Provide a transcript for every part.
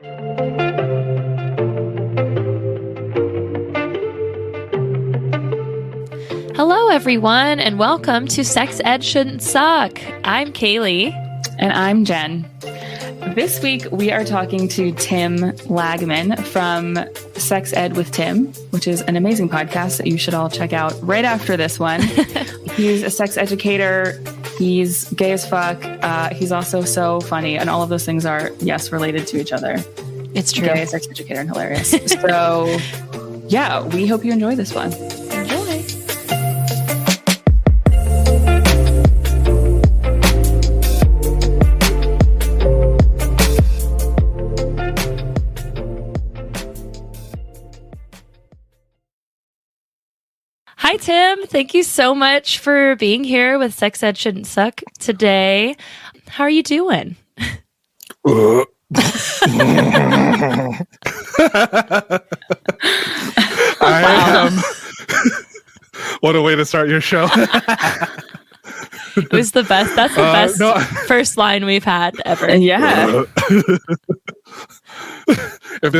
Hello, everyone, and welcome to Sex Ed Shouldn't Suck. I'm Kaylee. And I'm Jen. This week, we are talking to Tim Lagman from Sex Ed with Tim, which is an amazing podcast that you should all check out right after this one. He's a sex educator. He's gay as fuck. He's also so funny. And all of those things are, yes, related to each other. It's true. Gay, sex educator, and hilarious. So, yeah, we hope you enjoy this one. Enjoy. Hi, Tim. Thank you so much for being here with Sex Ed Shouldn't Suck today. How are you doing? I am. What a way to start your show. It was the best. That's the best first line we've had ever. Yeah. If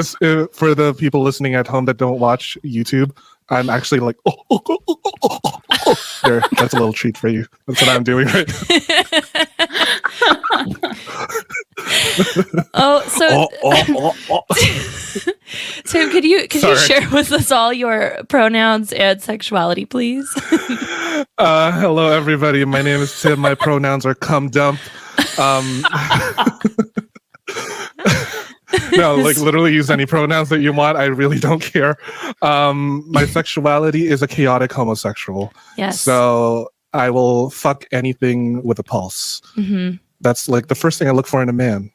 for the people listening at home that don't watch YouTube, I'm actually like, there. That's a little treat for you. That's what I'm doing right now. Tim, could you share with us all your pronouns and sexuality, please? Hello, everybody. My name is Tim. My pronouns are cum dump. No, like literally use any pronouns that you want. I really don't care. My sexuality is a chaotic homosexual. Yes. So I will fuck anything with a pulse. Mm-hmm. That's like the first thing I look for in a man.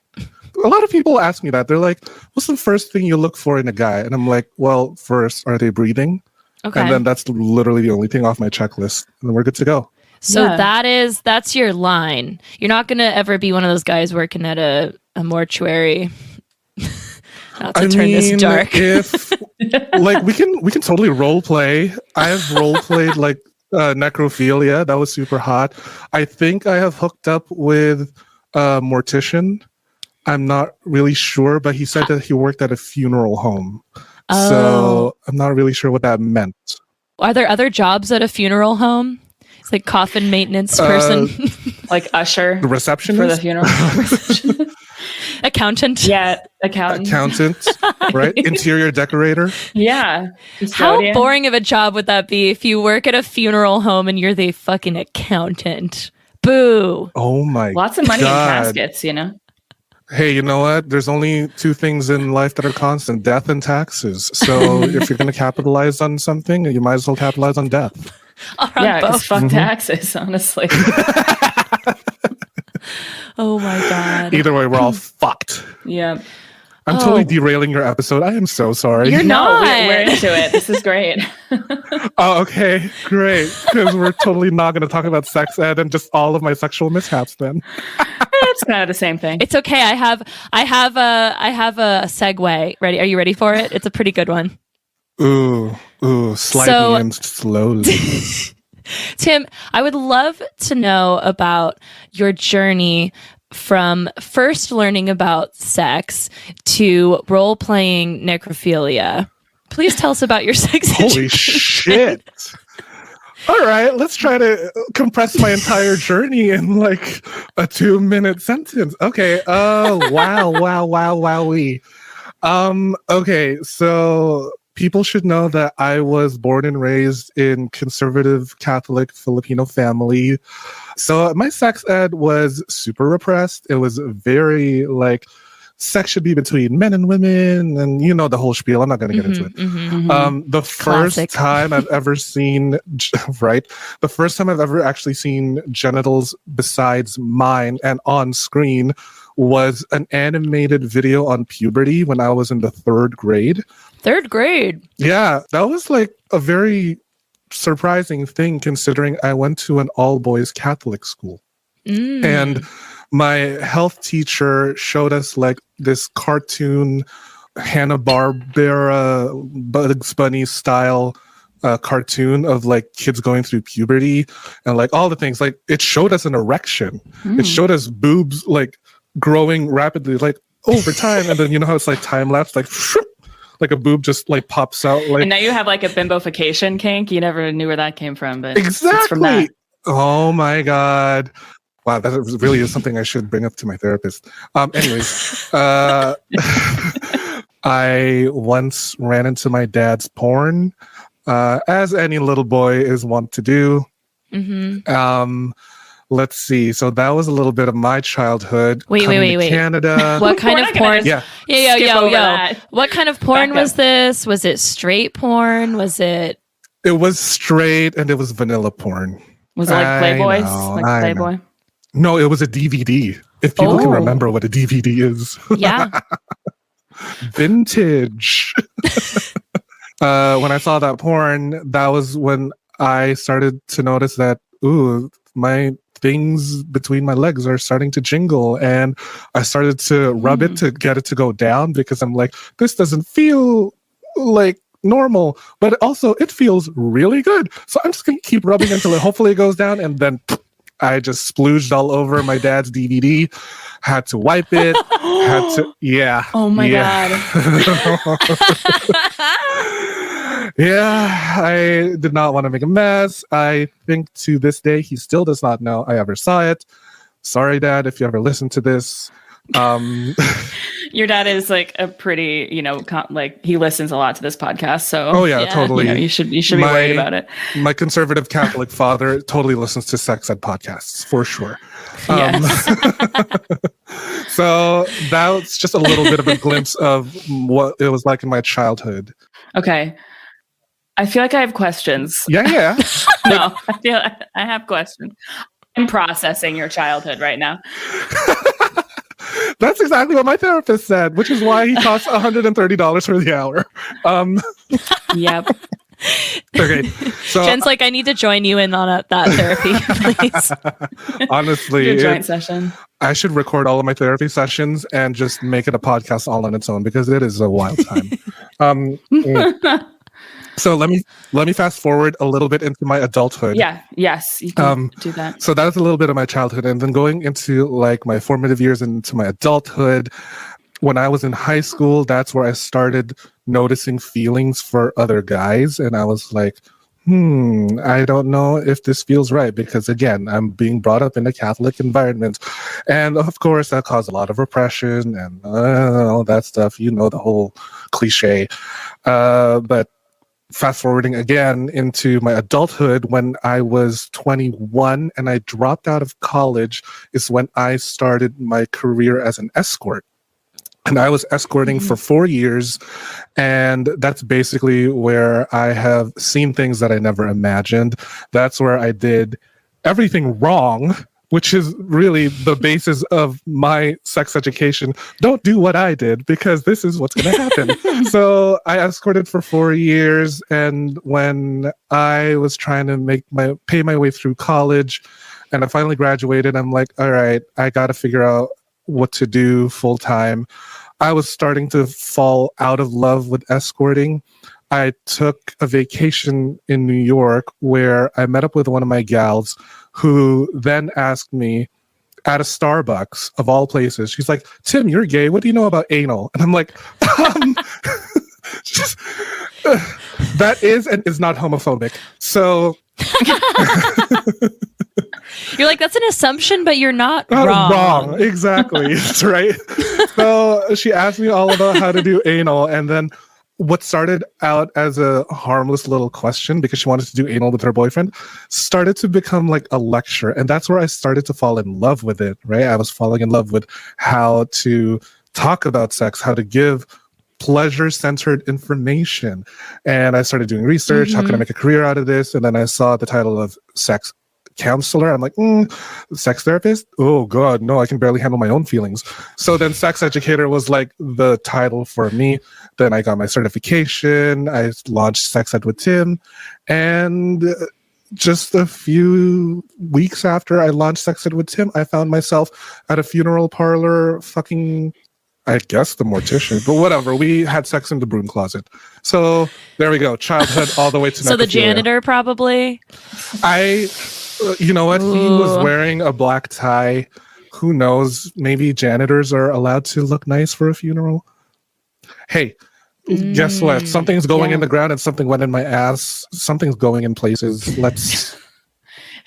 A lot of people ask me that. They're like, what's the first thing you look for in a guy? And I'm like, well, first, are they breathing? Okay. And then that's literally the only thing off my checklist. And then we're good to go. So that's your line. You're not going to ever be one of those guys working at a mortuary. Not to turn this dark. If like we can totally role play. I have role played like necrophilia. That was super hot. I think I have hooked up with a mortician. I'm not really sure, but he said that he worked at a funeral home. Oh. So I'm not really sure what that meant. Are there other jobs at a funeral home? It's like coffin maintenance person. Like usher. The receptionist? For the funeral. Accountant. Yeah, accountant, right? Interior decorator. Yeah. How boring of a job would that be if you work at a funeral home and you're the fucking accountant? Boo. Oh my God. Lots of money in caskets, you know? Hey, you know what? There's only two things in life that are constant, death and taxes. So if you're going to capitalize on something, you might as well capitalize on death. Yeah, because fuck taxes, honestly. Oh my God. Either way, we're all fucked. Yeah. I'm totally derailing your episode. I am so sorry. You're not. We're into it. This is great. Oh, okay. Great. Because we're totally not going to talk about sex ed and just all of my sexual mishaps then. It's kind of the same thing. It's okay. I have a segue ready. Are you ready for it? It's a pretty good one. Ooh, slide me in slowly. Tim, I would love to know about your journey from first learning about sex to role-playing necrophilia. Please tell us about your sex Holy education. Shit. All right, let's try to compress my entire journey in like a 2-minute sentence. Okay. Wowee. Okay, so people should know that I was born and raised in conservative Catholic Filipino family. So my sex ed was super repressed. It was very like sex should be between men and women, and you know the whole spiel. I'm not going to get into it. The Classic. first time I've ever seen, right? The first time I've ever actually seen genitals besides mine and on screen was an animated video on puberty when I was in the 3rd grade. 3rd grade? Yeah, that was like a very surprising thing considering I went to an all-boys Catholic school. And my health teacher showed us like this cartoon Hanna-Barbera Bugs Bunny style cartoon of like kids going through puberty and like all the things. Like it showed us an erection. It showed us boobs like growing rapidly. Like, over time. And then you know how it's like time lapse, like a boob just like pops out. Like, and now you have like a bimbofication kink. You never knew where that came from, but exactly. it's from that. Oh my God. Wow, that really is something I should bring up to my therapist. Anyways, I once ran into my dad's porn, as any little boy is wont to do. Mm-hmm. Let's see. So that was a little bit of my childhood. Wait. Canada. What kind of porn? Yeah. Yo. What kind of porn was this? Was it straight porn? Was it? It was straight, and it was vanilla porn. Was it like Playboys? Like Playboy? No, it was a DVD. If people can remember what a DVD is. Yeah. Vintage. When I saw that porn, that was when I started to notice that, my things between my legs are starting to jingle, and I started to rub it to get it to go down, because I'm like, this doesn't feel like normal, but also it feels really good. So I'm just going to keep rubbing until it hopefully goes down, and then I just splooged all over my dad's DVD. Had to wipe it. Yeah. Oh my God. Yeah, I did not want to make a mess. I think to this day, he still does not know I ever saw it. Sorry, Dad, if you ever listen to this. Your dad is like a pretty, like he listens a lot to this podcast. So totally. You should be worried about it. My conservative Catholic father totally listens to sex ed podcasts for sure. Yes. So that's just a little bit of a glimpse of what it was like in my childhood. Okay. I feel like I have questions. Yeah. No, I have questions. I'm processing your childhood right now. That's exactly what my therapist said, which is why he costs $130 for the hour. Yep. Okay. So Jen's like, I need to join you in on that therapy, please. Honestly, your joint session. I should record all of my therapy sessions and just make it a podcast all on its own, because it is a wild time. So let me fast forward a little bit into my adulthood. Yes, you can do that. So that's a little bit of my childhood, and then going into like my formative years into my adulthood. When I was in high school, that's where I started noticing feelings for other guys, and I was like, I don't know if this feels right, because again, I'm being brought up in a Catholic environment, and of course that caused a lot of repression and all that stuff. You know, the whole cliche, but fast forwarding again into my adulthood, when I was 21 and I dropped out of college, is when I started my career as an escort. And I was escorting for 4 years. And that's basically where I have seen things that I never imagined. That's where I did everything wrong, which is really the basis of my sex education. Don't do what I did, because this is what's going to happen. So I escorted for 4 years. And when I was trying to pay my way through college, and I finally graduated, I'm like, all right, I got to figure out what to do full time. I was starting to fall out of love with escorting. I took a vacation in New York where I met up with one of my gals, who then asked me at a Starbucks, of all places, she's like, Tim, you're gay. What do you know about anal? And I'm like, that is and is not homophobic. So you're like, that's an assumption, but you're not wrong. Wrong, exactly. That's right. So she asked me all about how to do anal, and then what started out as a harmless little question, because she wanted to do anal with her boyfriend, started to become like a lecture. And that's where I started to fall in love with it, right? I was falling in love with how to talk about sex, how to give pleasure-centered information. And I started doing research. How can I make a career out of this? And then I saw the title of sex counselor. I'm like, sex therapist? Oh God, no, I can barely handle my own feelings. So then sex educator was like the title for me. Then I got my certification. I launched Sex Ed with Tim. And just a few weeks after I launched Sex Ed with Tim, I found myself at a funeral parlor fucking, I guess, the mortician, but whatever. We had sex in the broom closet. So there we go. Childhood all the way to So the janitor, probably? You know what? Ooh. He was wearing a black tie, who knows? Maybe janitors are allowed to look nice for a funeral. Hey, guess what? Something's going in the ground and something went in my ass. Something's going in places.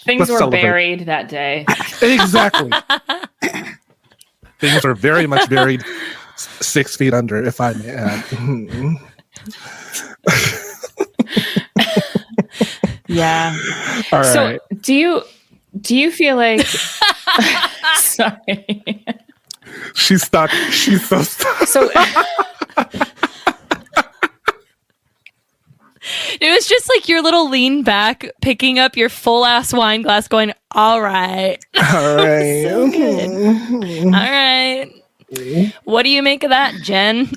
Things were celebrate. Buried that day. Exactly. Things are very much buried 6 feet under, if I may add. Yeah. All So right. do you feel like sorry. She's stuck. She's so stuck. So It was just like your little lean back, picking up your full ass wine glass, going, all right. All right. So good. All right. What do you make of that, Jen?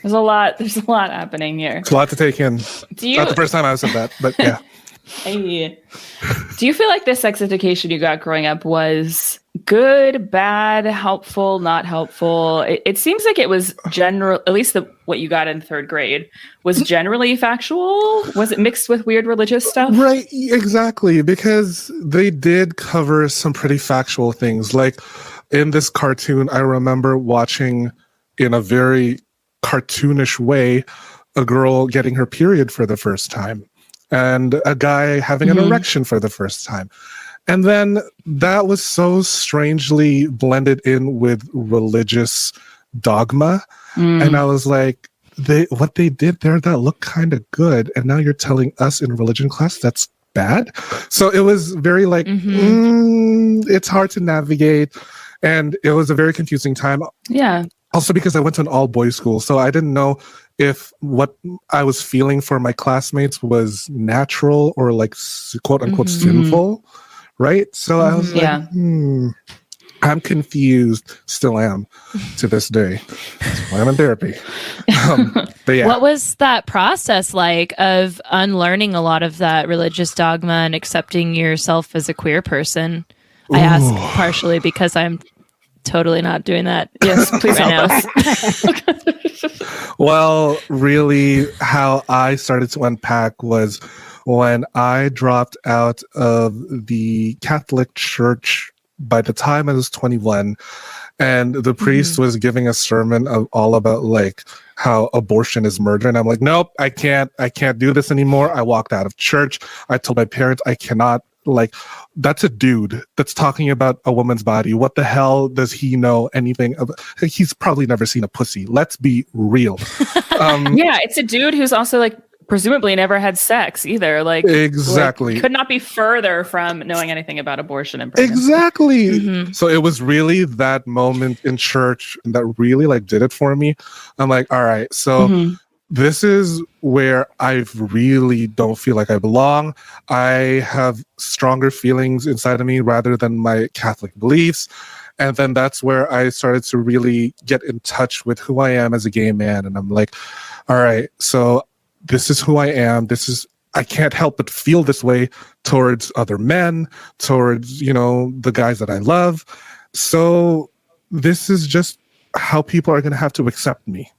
there's a lot happening here. It's a lot to take in. Not the first time I said that, but yeah. Hey. Do you feel like the sex education you got growing up was good, bad, helpful, not helpful? It seems like it was general, at least what you got in 3rd grade was generally factual. Was it mixed with weird religious stuff? Right, exactly, because they did cover some pretty factual things. Like in this cartoon, I remember watching in a very cartoonish way a girl getting her period for the first time and a guy having an erection for the first time. And then that was so strangely blended in with religious dogma. And I was like, what they did there, that looked kind of good. And now you're telling us in religion class that's bad. So it was very like, it's hard to navigate. And it was a very confusing time. Yeah. Also because I went to an all-boys school. So I didn't know if what I was feeling for my classmates was natural or like quote unquote sinful. Right? So I was like, I'm confused. Still am to this day. That's why I'm in therapy. But yeah. What was that process like of unlearning a lot of that religious dogma and accepting yourself as a queer person? I ask partially because I'm totally not doing that. Yes, please help us. Well, really, how I started to unpack was when I dropped out of the Catholic Church by the time I was 21, and the priest was giving a sermon all about like how abortion is murder. And I'm like, nope, I can't do this anymore. I walked out of church. I told my parents I cannot, like, that's a dude that's talking about a woman's body. What the hell does he know anything about? He's probably never seen a pussy. Let's be real. Yeah, it's a dude who's also like presumably never had sex either. Like exactly, could not be further from knowing anything about abortion and pregnancy. Exactly. So it was really that moment in church that really like did it for me. I'm like, all right, so this is where I really don't feel like I belong. I have stronger feelings inside of me rather than my Catholic beliefs. And then that's where I started to really get in touch with who I am as a gay man. And I'm like, all right, so this is who I am. I can't help but feel this way towards other men, towards, the guys that I love. So this is just how people are going to have to accept me.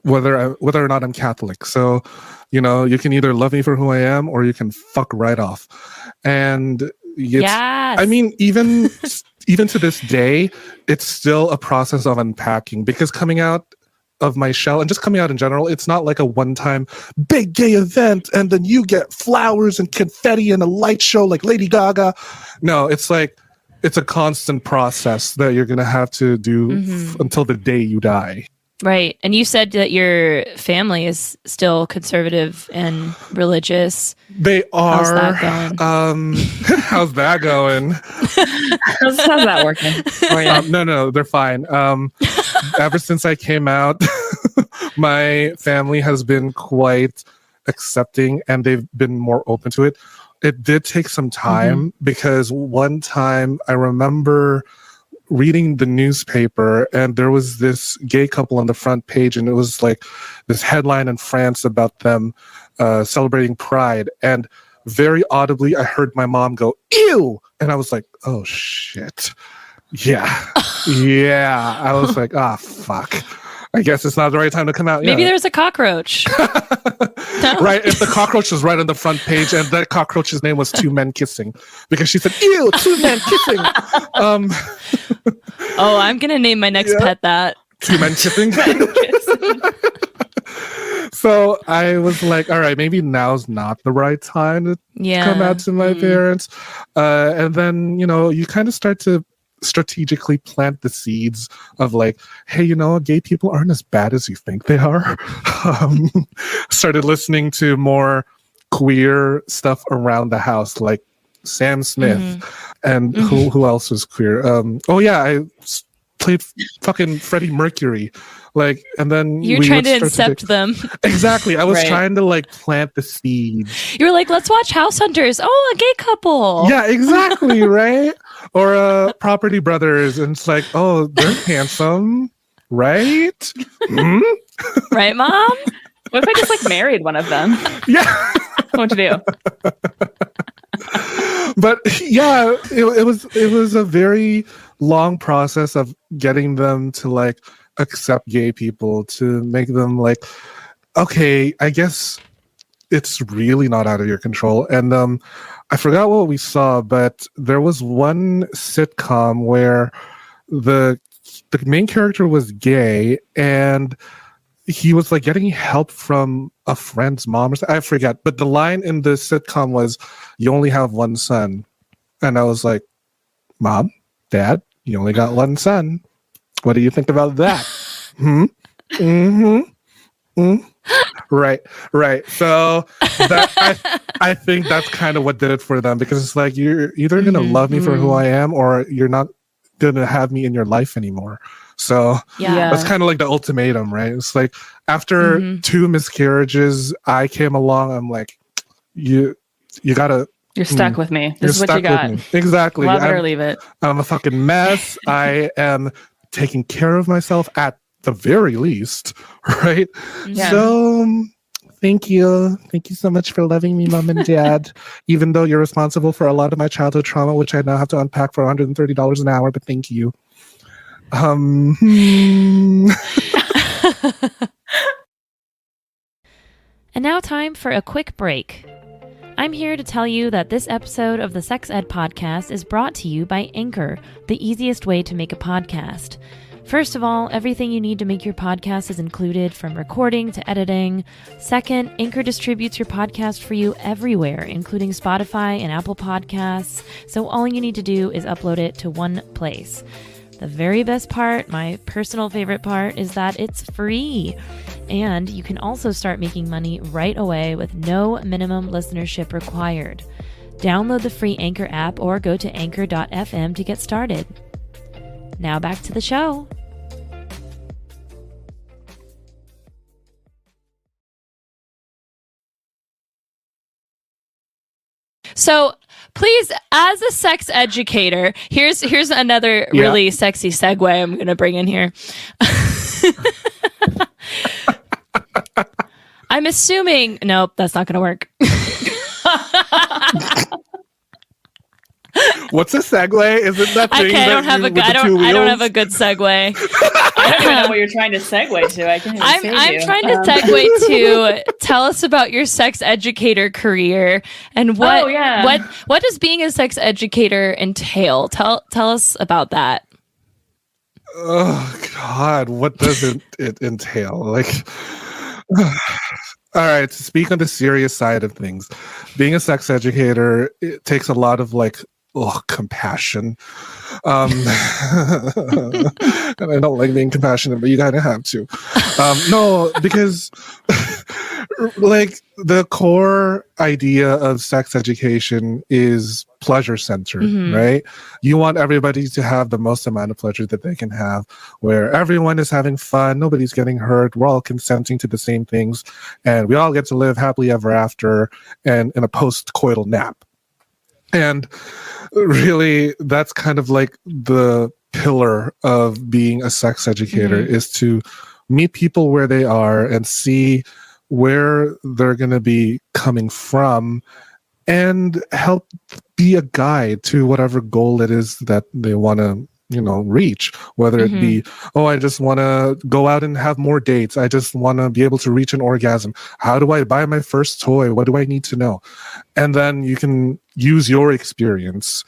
Whether or not I'm Catholic. So, you can either love me for who I am or you can fuck right off. And I mean, even to this day, it's still a process of unpacking, because coming out of my shell and just coming out in general, it's not like a one-time big gay event and then you get flowers and confetti and a light show like Lady Gaga. No, it's like, it's a constant process that you're going to have to do until the day you die. Right. And you said that your family is still conservative and religious. They are. How's that going? How's that going? How's that working for you? No, they're fine. Ever since I came out, my family has been quite accepting and they've been more open to it. It did take some time because one time I remember reading the newspaper and there was this gay couple on the front page and it was like this headline in France about them celebrating Pride, and very audibly I heard my mom go, ew, and I was like, oh shit, yeah. I was like, fuck. I guess it's not the right time to come out. Maybe yet. there's a cockroach. No? Right, if the cockroach was right on the front page and that cockroach's name was Two Men Kissing, because she said, ew, two men kissing. Oh, I'm going to name my next pet that. Two Men Kissing. So I was like, all right, maybe now's not the right time to come out to my parents. And then, you kind of start to strategically plant the seeds of like, hey, gay people aren't as bad as you think they are. Started listening to more queer stuff around the house, like Sam Smith and who else was queer? I played fucking Freddie Mercury. Like, and then you're trying to incept them. Exactly. I was trying to like plant the seed. You were like, let's watch House Hunters. Oh, a gay couple. Yeah, exactly. Right. Or Property Brothers. And it's like, oh, they're handsome. Right. Mm-hmm. Right, Mom? What if I just like married one of them? Yeah. What to do? But yeah, it was a very long process of getting them to like accept gay people, to make them like, okay, I guess it's really not out of your control. And I forgot what we saw, but there was one sitcom where the main character was gay and he was like getting help from a friend's mom or something. I forget, but the line in the sitcom was, "You only have one son," and I was like, "Mom, Dad, you only got one son. What do you think about that?" Right. So that I think that's kind of what did it for them, because it's like, you're either gonna love me for who I am, or you're not gonna have me in your life anymore. So that's kind of like the ultimatum, right? It's like after 2 miscarriages, I came along. I'm like, you gotta. You're stuck with me. This is what you got. Exactly. Love it or leave it. I'm a fucking mess. I am taking care of myself at the very least, right? Yeah. So thank you so much for loving me, Mom and Dad, even though you're responsible for a lot of my childhood trauma, which I now have to unpack for $130 an hour, but thank you. And now time for a quick break. I'm here to tell you that this episode of the Sex Ed Podcast is brought to you by Anchor, the easiest way to make a podcast. First of all, everything you need to make your podcast is included, from recording to editing. Second, Anchor distributes your podcast for you everywhere, including Spotify and Apple Podcasts. So all you need to do is upload it to one place. The very best part, my personal favorite part, is that it's free. And you can also start making money right away with no minimum listenership required. Download the free Anchor app or go to anchor.fm to get started. Now back to the show. So please, as a sex educator, here's another really sexy segue I'm going to bring in here. I'm assuming, nope, that's not going to work. What's a segue? Is it that thing I don't have a good segue. I don't even know what you're trying to segue to. I'm trying to segue to tell us about your sex educator career and what does being a sex educator entail? Tell us about that. Oh God, what does it entail? Like, all right, to speak on the serious side of things, being a sex educator, it takes a lot of like compassion. And I don't like being compassionate, but you gotta have to. No, because like the core idea of sex education is pleasure centered, right? You want everybody to have the most amount of pleasure that they can have, where everyone is having fun, nobody's getting hurt, we're all consenting to the same things, and we all get to live happily ever after and in a post-coital nap. And really, that's kind of like the pillar of being a sex educator, is to meet people where they are and see where they're going to be coming from and help be a guide to whatever goal it is that they want to, reach, whether it be, oh, I just want to go out and have more dates. I just want to be able to reach an orgasm. How do I buy my first toy? What do I need to know? And then you can use your experience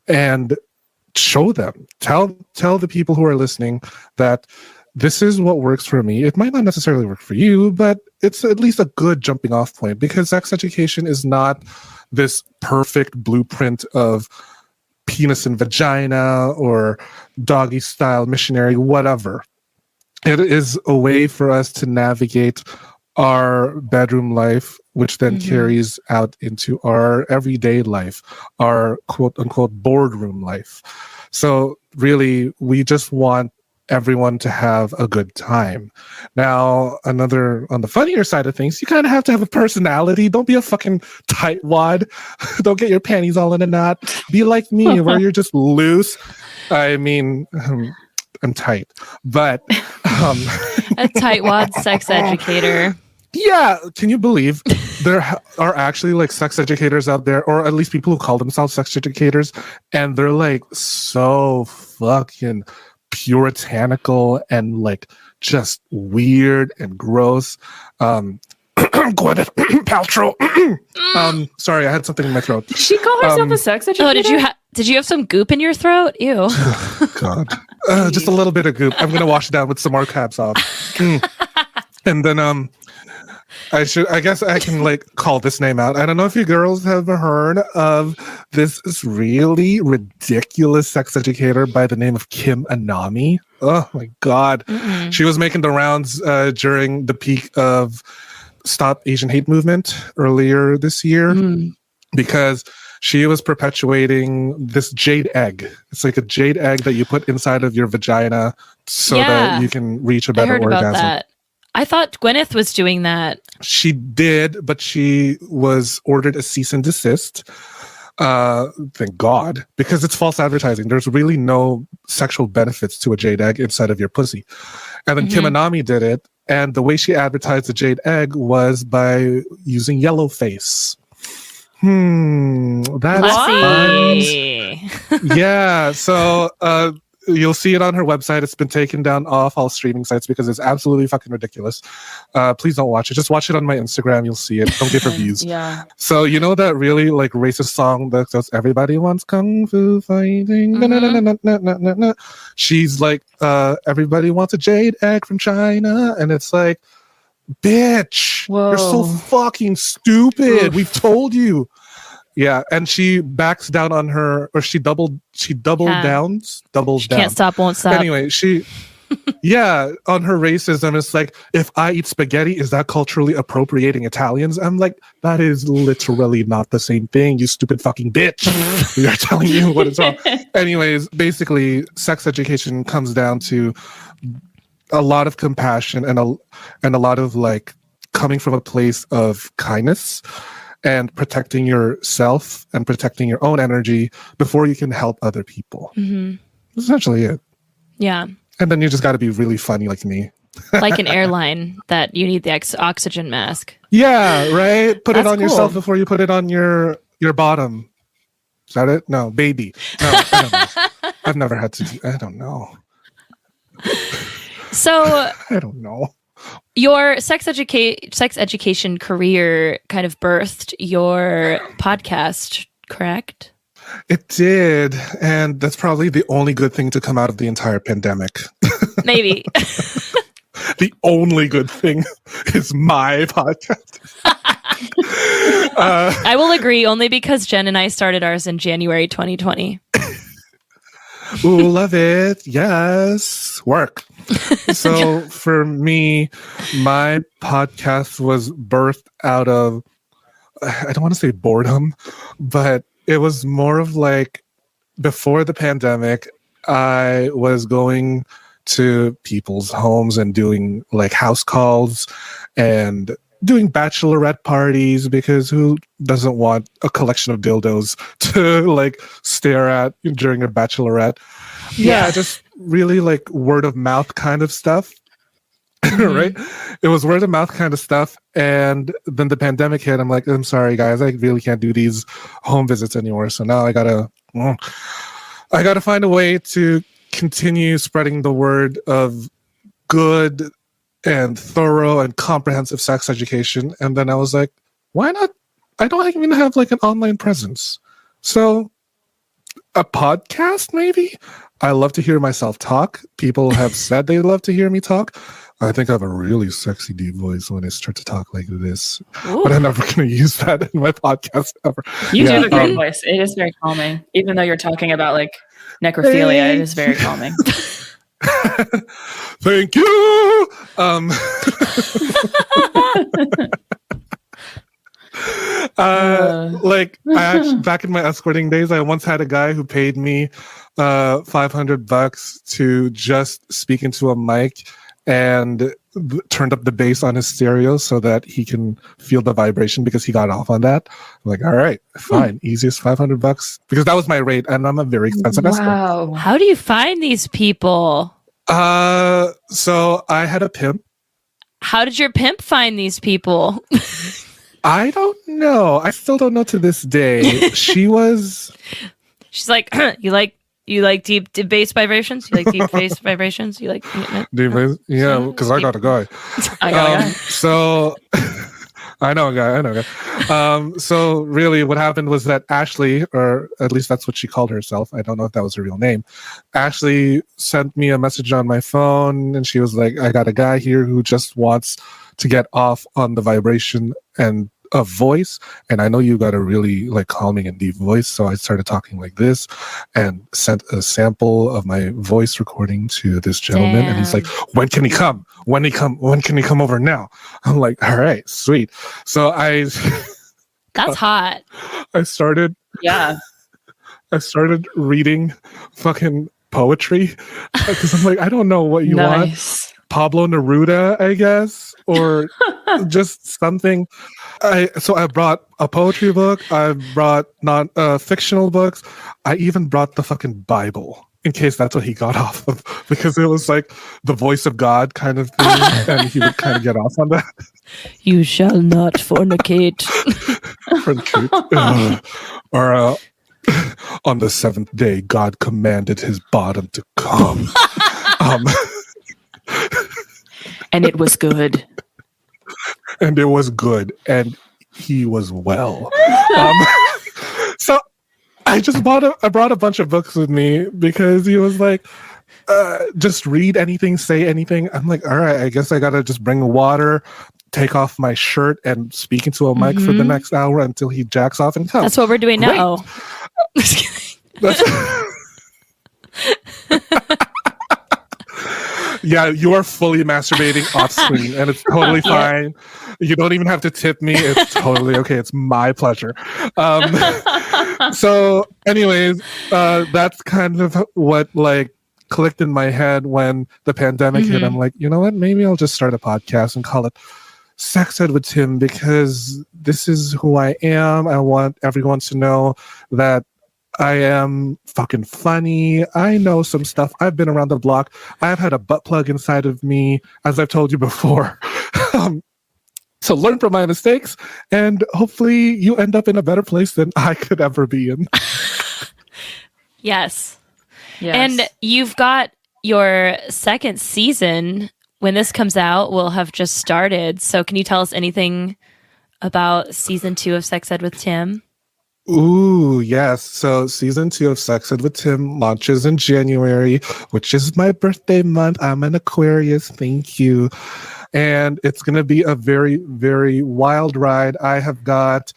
and show them, tell the people who are listening that this is what works for me. It might not necessarily work for you, but it's at least a good jumping off point, because sex education is not this perfect blueprint of penis and vagina or doggy style missionary, whatever. It is a way for us to navigate our bedroom life, which then carries out into our everyday life, our quote unquote boardroom life. So really, we just want everyone to have a good time. Now, on the funnier side of things, you kind of have to have a personality. Don't be a fucking tightwad. Don't get your panties all in a knot. Be like me, where you're just loose. I mean, I'm tight, but a tightwad sex educator. Yeah, can you believe there are actually like sex educators out there, or at least people who call themselves sex educators, and they're like so fucking puritanical and like just weird and gross. Gwyneth Paltrow. Sorry, I had something in my throat. Did she call herself a sex educator? Oh, did you have some goop in your throat? Ew. God, just a little bit of goop. I'm gonna wash it down with some more caps off, and then I guess I can like call this name out. I don't know if you girls have heard of this really ridiculous sex educator by the name of Kim Anami. Oh my God. She was making the rounds during the peak of Stop Asian Hate movement earlier this year because she was perpetuating this jade egg. It's like a jade egg that you put inside of your vagina so that you can reach a better orgasm. About that. I thought Gwyneth was doing that. She did, but she was ordered a cease and desist. Thank God, because it's false advertising. There's really no sexual benefits to a jade egg inside of your pussy. And then Kim Anami did it. And the way she advertised the jade egg was by using yellow face. That's fun. Yeah. So, you'll see it on her website. It's been taken down off all streaming sites because it's absolutely fucking ridiculous. Please don't watch it. Just watch it on my Instagram. You'll see it. Don't give her views. Yeah. So you know that really like racist song that goes, "Everybody wants kung fu fighting." She's like, "Everybody wants a jade egg from China," and it's like, bitch, you're so fucking stupid. We've told you. Yeah, and she backs down on her, or she doubles down. Can't stop, won't stop. Anyway, on her racism, it's like, if I eat spaghetti, is that culturally appropriating Italians? I'm like, that is literally not the same thing, you stupid fucking bitch. We are telling you what is wrong. Anyways, basically, sex education comes down to a lot of compassion and a lot of like coming from a place of kindness and protecting yourself and protecting your own energy before you can help other people. That's essentially it. Yeah. And then you just got to be really funny like me. Like an airline that you need the oxygen mask. Yeah, right? Put it on cool. yourself before you put it on your bottom. Is that it? No, baby. No, I don't know. I've never had to do, I don't know. So I don't know. Your sex education career kind of birthed your podcast, correct? It did, and that's probably the only good thing to come out of the entire pandemic. Maybe. The only good thing is my podcast. I will agree, only because Jen and I started ours in January 2020. Ooh, love it. Yes. Work. So for me, my podcast was birthed out of, I don't want to say boredom, but it was more of like, before the pandemic, I was going to people's homes and doing like house calls and doing bachelorette parties, because who doesn't want a collection of dildos to like stare at during a bachelorette? Yeah, just really like word of mouth kind of stuff. Right? It was word of mouth kind of stuff. And then the pandemic hit. I'm like, I'm sorry, guys, I really can't do these home visits anymore. So now I gotta find a way to continue spreading the word of good and thorough and comprehensive sex education. And then I was like, why not? I don't even have like an online presence. So a podcast, maybe? I love to hear myself talk. People have said they love to hear me talk. I think I have a really sexy deep voice when I start to talk like this. Ooh. But I'm never going to use that in my podcast ever. You do have a great voice. It is very calming. Even though you're talking about like necrophilia, it is very calming. Thank you. Like back in my escorting days, I once had a guy who paid me $500 to just speak into a mic and turned up the bass on his stereo so that he can feel the vibration because he got off on that. I'm like, all right, fine, easiest $500 because that was my rate, and I'm a very expensive escort. Wow, how do you find these people? So I had a pimp. How did your pimp find these people? I don't know. I still don't know to this day. She's like, you like deep bass vibrations? You like deep bass vibrations? You like deep bass? Yeah, because I got a guy. I got a guy. So I know a guy. So really what happened was that Ashley, or at least that's what she called herself. I don't know if that was her real name. Ashley sent me a message on my phone and she was like, I got a guy here who just wants to get off on the vibration and a voice, and I know you got a really like calming and deep voice, so I started talking like this and sent a sample of my voice recording to this gentleman. Damn. And he's like, when can he come when can he come over now? I'm like, all right, sweet. So that's hot. I started reading fucking poetry because I'm like, I don't know what you want. Pablo Neruda, I guess, or just something. I brought a poetry book. I brought non-fictional books. I even brought the fucking Bible in case that's what he got off of, because it was like the voice of God kind of thing, and he would kind of get off on that. You shall not fornicate. Or on the seventh day, God commanded his bottom to come. And it was good. And it was good. And he was well. So I brought a bunch of books with me because he was like, just read anything, say anything. I'm like, all right, I guess I got to just bring water, take off my shirt, and speak into a mic for the next hour until he jacks off and comes. That's what we're doing now. Yeah, you are fully masturbating off screen, and it's totally fine. You don't even have to tip me. It's totally okay. It's my pleasure. So anyways, that's kind of what like clicked in my head when the pandemic hit. I'm like, you know what? Maybe I'll just start a podcast and call it Sex Ed with Tim, because this is who I am. I want everyone to know that I am fucking funny. I know some stuff. I've been around the block. I've had a butt plug inside of me, as I've told you before. So learn from my mistakes, and hopefully you end up in a better place than I could ever be in. Yes. And you've got your second season. When this comes out, will have just started. So can you tell us anything about season 2 of Sex Ed with Tim? Ooh, yes. So season 2 of Sex Ed with Tim launches in January, which is my birthday month. I'm an Aquarius. Thank you. And it's going to be a very, very wild ride. I have got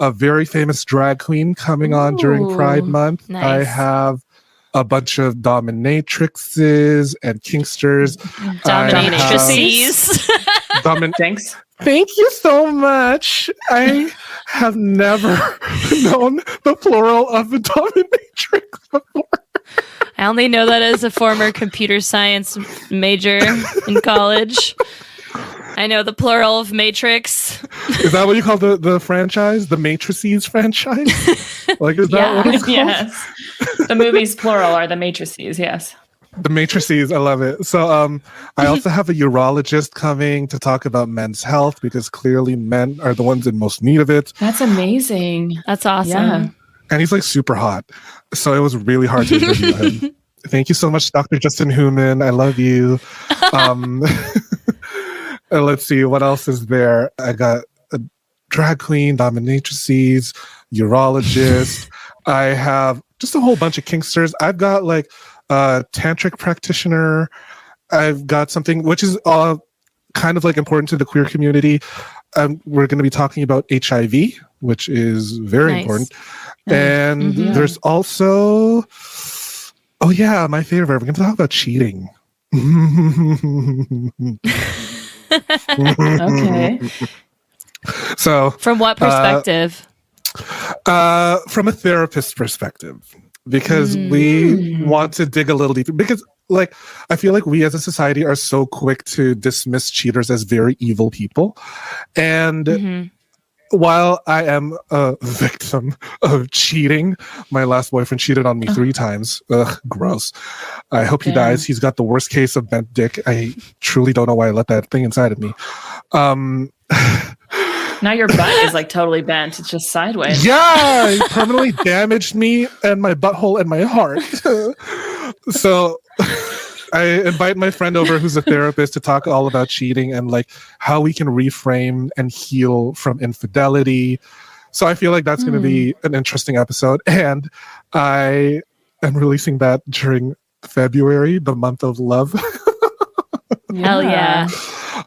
a very famous drag queen coming on during Pride Month. Nice. I have a bunch of dominatrixes and kinksters. Dominatrices. Thanks. Thank you so much. I have never known the plural of a dominatrix before. I only know that as a former computer science major in college. I know the plural of matrix. Is that what you call the franchise? The Matrices franchise? Like, is that what it's called? Yes. The movies plural are the matrices, yes. The matrices, I love it. So I also have a urologist coming to talk about men's health, because clearly men are the ones in most need of it. That's amazing. That's awesome. Yeah. And he's like super hot. So it was really hard to interview him. Thank you so much, Dr. Justin Human. I love you. Let's see, what else is there? I got a drag queen, dominatrices, urologist. I have just a whole bunch of kinksters. I've got like a tantric practitioner. I've got something which is kind of like important to the queer community. We're going to be talking about HIV, which is very important. And there's also, oh yeah, my favorite. We're going to talk about cheating. Okay. So, from what perspective? From a therapist perspective, because we want to dig a little deeper. Because, like, I feel like we as a society are so quick to dismiss cheaters as very evil people, and while I am a victim of cheating, my last boyfriend cheated on me 3 times. Ugh, gross. I hope he dies. He's got the worst case of bent dick. I truly don't know why I let that thing inside of me. Now your butt is like totally bent. It's just sideways. Yeah, it permanently damaged me and my butthole and my heart. So I invite my friend over who's a therapist to talk all about cheating and like how we can reframe and heal from infidelity. So I feel like that's going to be an interesting episode. And I am releasing that during February, the month of love. Hell yeah.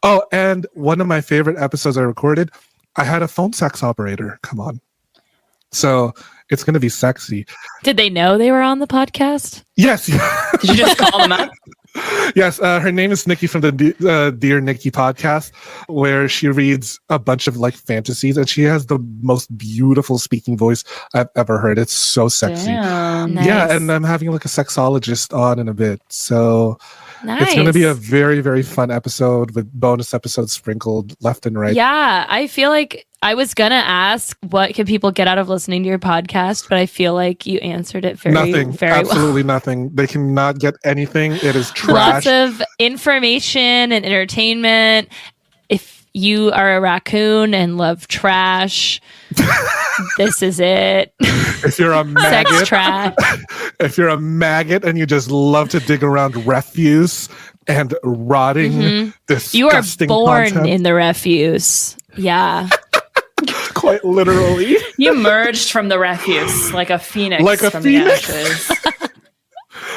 Oh, and one of my favorite episodes I recorded, I had a phone sex operator. Come on. So it's going to be sexy. Did they know they were on the podcast? Yes. Did you just call them up? Yes. Her name is Nikki from the Dear Nikki podcast, where she reads a bunch of like fantasies, and she has the most beautiful speaking voice I've ever heard. It's so sexy. Damn. Nice. Yeah. And I'm having like a sexologist on in a bit. So Nice. it's going to be a very, very fun episode with bonus episodes sprinkled left and right. Yeah, I feel like I was going to ask what can people get out of listening to your podcast, but I feel like you answered it very well. Absolutely nothing. They cannot get anything. It is trash. Lots of information and entertainment. If you are a raccoon and love trash, this is it. If you're a maggot, sex trash. If you're a maggot and you just love to dig around refuse and rotting, disgusting You are born content. in the refuse. Yeah. Quite literally. You emerged from the refuse like a phoenix from the ashes.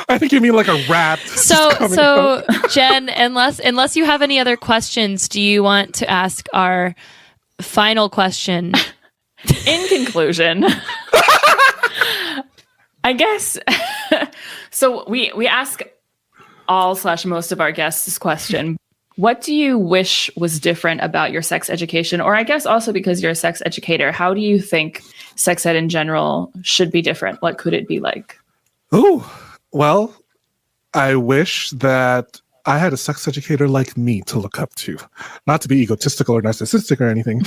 I think you mean like a rat. So Jen, unless you have any other questions, do you want to ask our final question? In conclusion, I guess, so we ask all/most of our guests this question. What do you wish was different about your sex education? Or I guess also because you're a sex educator, how do you think sex ed in general should be different? What could it be like? Oh, well, I wish that I had a sex educator like me to look up to. Not to be egotistical or narcissistic or anything,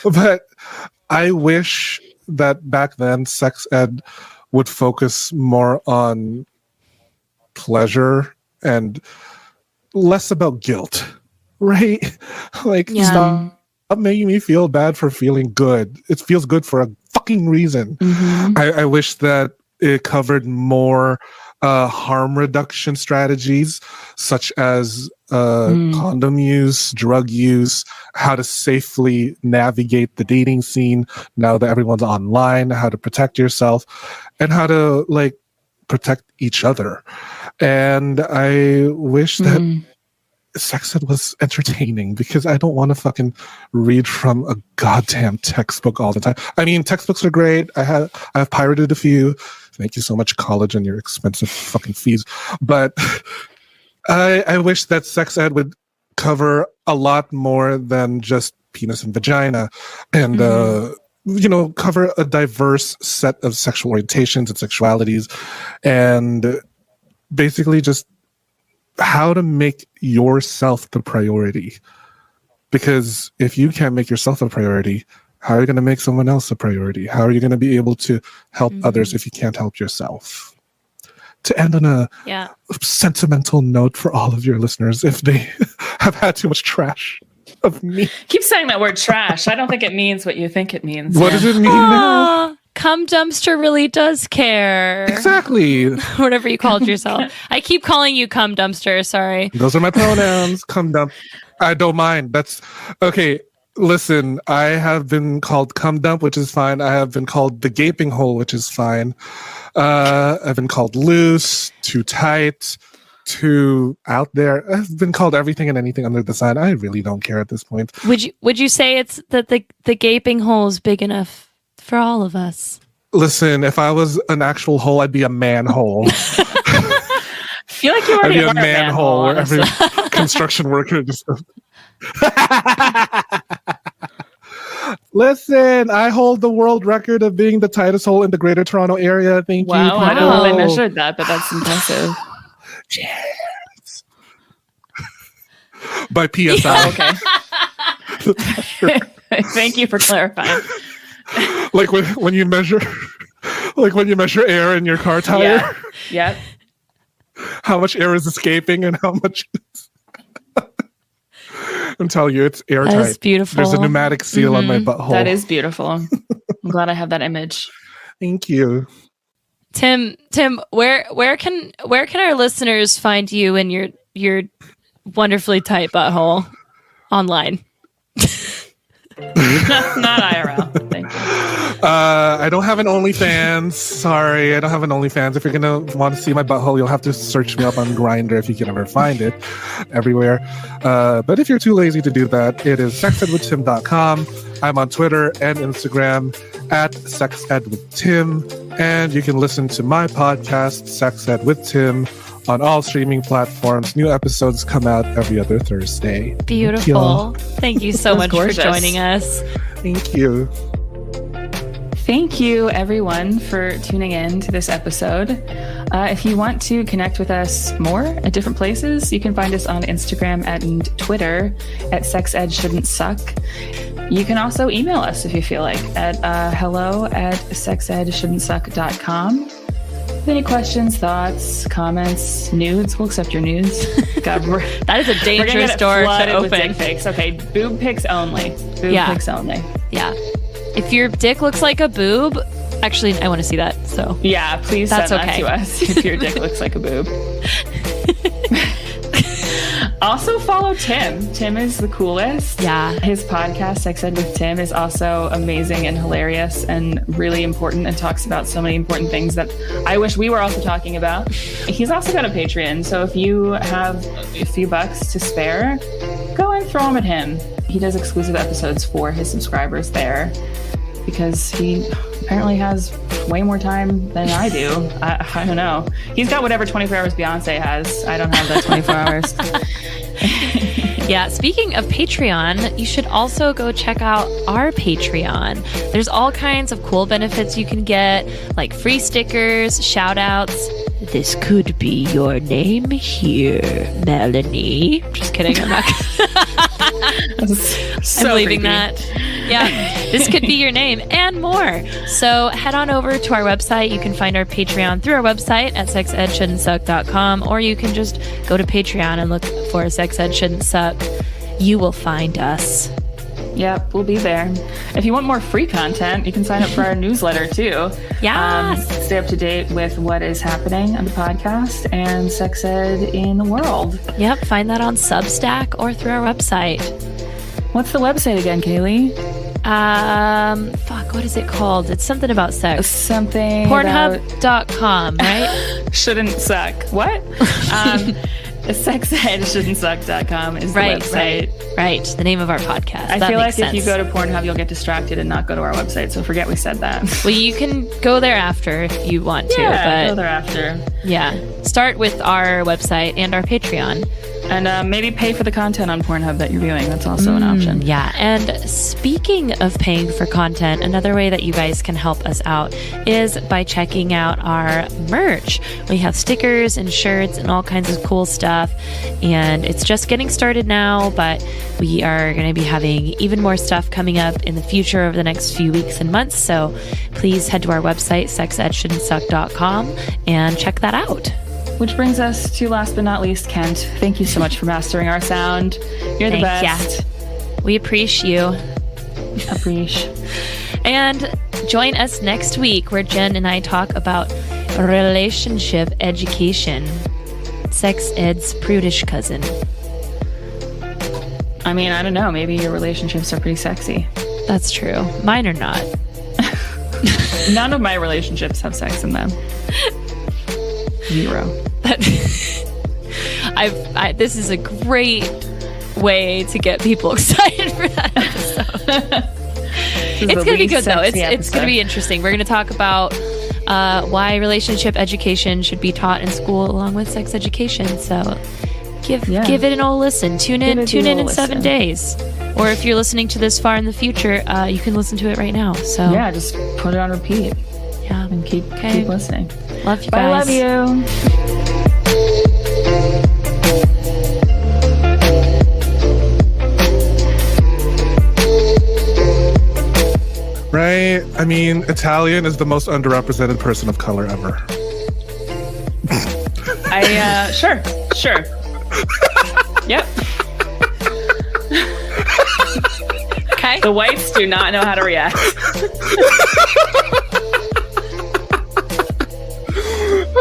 but I wish that back then sex ed would focus more on pleasure and less about guilt, right? Like, stop making me feel bad for feeling good. It feels good for a fucking reason. I wish that it covered more harm reduction strategies, such as condom use, drug use, how to safely navigate the dating scene now that everyone's online, how to protect yourself, and how to like protect each other. And I wish that sex ed was entertaining, because I don't want to fucking read from a goddamn textbook all the time. I mean, textbooks are great. I've pirated a few. Thank you so much, college, and your expensive fucking fees. But I wish that sex ed would cover a lot more than just penis and vagina, and cover a diverse set of sexual orientations and sexualities, and basically just how to make yourself the priority. Because if you can't make yourself a priority, how are you going to make someone else a priority? How are you going to be able to help others if you can't help yourself? To end on a sentimental note for all of your listeners, if they have had too much trash of me. Keep saying that word trash. I don't think it means what you think it means. What does it mean now? Cum Dumpster really does care. Exactly. Whatever you called yourself. I keep calling you Cum Dumpster. Sorry. Those are my pronouns. Cum dump. I don't mind. That's okay. Listen, I have been called cum dump, which is fine. I have been called the gaping hole, which is fine. I've been called loose, too tight, too out there. I've been called everything and anything under the sun. I really don't care at this point. Would you say it's that the gaping hole is big enough for all of us? Listen, if I was an actual hole, I'd be a manhole. I feel like you I'd already be are a manhole where every construction worker just. Listen, I hold the world record of being the tightest hole in the Greater Toronto Area. Thank you. Wow, I don't know if I Wow. measured that, but that's impressive. Cheers. By PSI. Okay. Thank you for clarifying. Like when you measure, like when you measure air in your car tire, Yeah. Yep. how much air is escaping and how much. I'm telling you, it's airtight. That is beautiful. There's a pneumatic seal on my butthole. That is beautiful. I'm glad I have that image. Thank you. Tim, where can our listeners find you and your wonderfully tight butthole online? Not IRL. Thank you. I don't have an OnlyFans. Sorry, I don't have an OnlyFans. If you're gonna want to see my butthole, you'll have to search me up on Grindr if you can ever find it everywhere. But if you're too lazy to do that, it is sexedwithtim.com. I'm on Twitter and Instagram at sexedwithtim, and you can listen to my podcast, Sex Ed with Tim, on all streaming platforms. New episodes come out every other Thursday. Beautiful. Thank you so much gorgeous. for joining us. Thank you. Thank you, everyone, for tuning in to this episode. If you want to connect with us more at different places, you can find us on Instagram and Twitter at sexedshouldn'tsuck. You can also email us if you feel like at hello@sexedshouldn'tsuck.com. Any questions, thoughts, comments, nudes? We'll accept your nudes. God, That is a we're gonna dangerous get door to flooded with open. dick pics. Okay, boob pics only. Boob Yeah. pics only. Yeah. If your dick looks like a boob, actually, I want to see that. So Yeah, please That's send okay. that to us if your dick looks like a boob. Also follow Tim. Tim is the coolest. Yeah. His podcast, Sex Ed with Tim, is also amazing and hilarious and really important and talks about so many important things that I wish we were also talking about. He's also got a Patreon, so if you have a few bucks to spare, go and throw them at him. He does exclusive episodes for his subscribers there because he apparently has way more time than I do. I don't know. He's got whatever 24 hours Beyonce has. I don't have that 24 hours. Yeah, speaking of Patreon, you should also go check out our Patreon. There's all kinds of cool benefits you can get, like free stickers, shout outs. This could be your name here, Melanie. Just kidding, I'm not. So I'm leaving creepy. that. Yeah, this could be your name and more. So head on over to our website. You can find our Patreon through our website at sexedshouldn'tsuck.com, or you can just go to Patreon and look for Sex Ed Shouldn't Suck. You will find us. Yep, we'll be there. If you want more free content, you can sign up for our newsletter too. Yes. Stay up to date with what is happening on the podcast and sex ed in the world. Yep, find that on Substack or through our website. What's the website again, Kaylee? What is it called? It's something about sex. Something about Pornhub.com, right? shouldn't suck. What? Sexedshouldn'tsuck.com is the website. Right. The name of our podcast. I That feel like makes sense. if you go to Pornhub, you'll get distracted and not go to our website. So forget we said that. Well, you can go there after if you want to, Yeah, go but there after. yeah, start with our website and our Patreon. And maybe pay for the content on Pornhub that you're viewing. That's also an option. Yeah, and speaking of paying for content, another way that you guys can help us out is by checking out our merch. We have stickers and shirts and all kinds of cool stuff, and it's just getting started now, but we are going to be having even more stuff coming up in the future over the next few weeks and months, so please head to our website, sexedshouldn'tsuck.com, and check that out. Which brings us to last but not least, Kent. Thank you so much for mastering our sound. You're the Thank best. We appreciate you. Appreciate. And join us next week where Jen and I talk about relationship education. Sex ed's prudish cousin. I mean, I don't know. Maybe your relationships are pretty sexy. That's true. Mine are not. None of my relationships have sex in them. 0. This is a great way to get people excited for that episode. It's going to be good, though. It's going to be interesting. We're going to talk about why relationship education should be taught in school along with sex education. So give it an old listen. Tune in in 7 days. Or if you're listening to this far in the future, you can listen to it right now. So yeah, just put it on repeat. Yeah, and keep listening. Love you guys. I love you. Right? I mean, Italian is the most underrepresented person of color ever. Sure. Yep. Okay. The whites do not know how to react.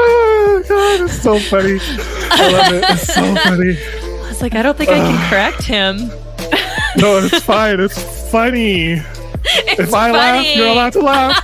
Oh, God, it's so funny. I love it. It's so funny. I was like, I don't think I can correct him. No, it's fine. It's funny. If I laugh, you're allowed to laugh.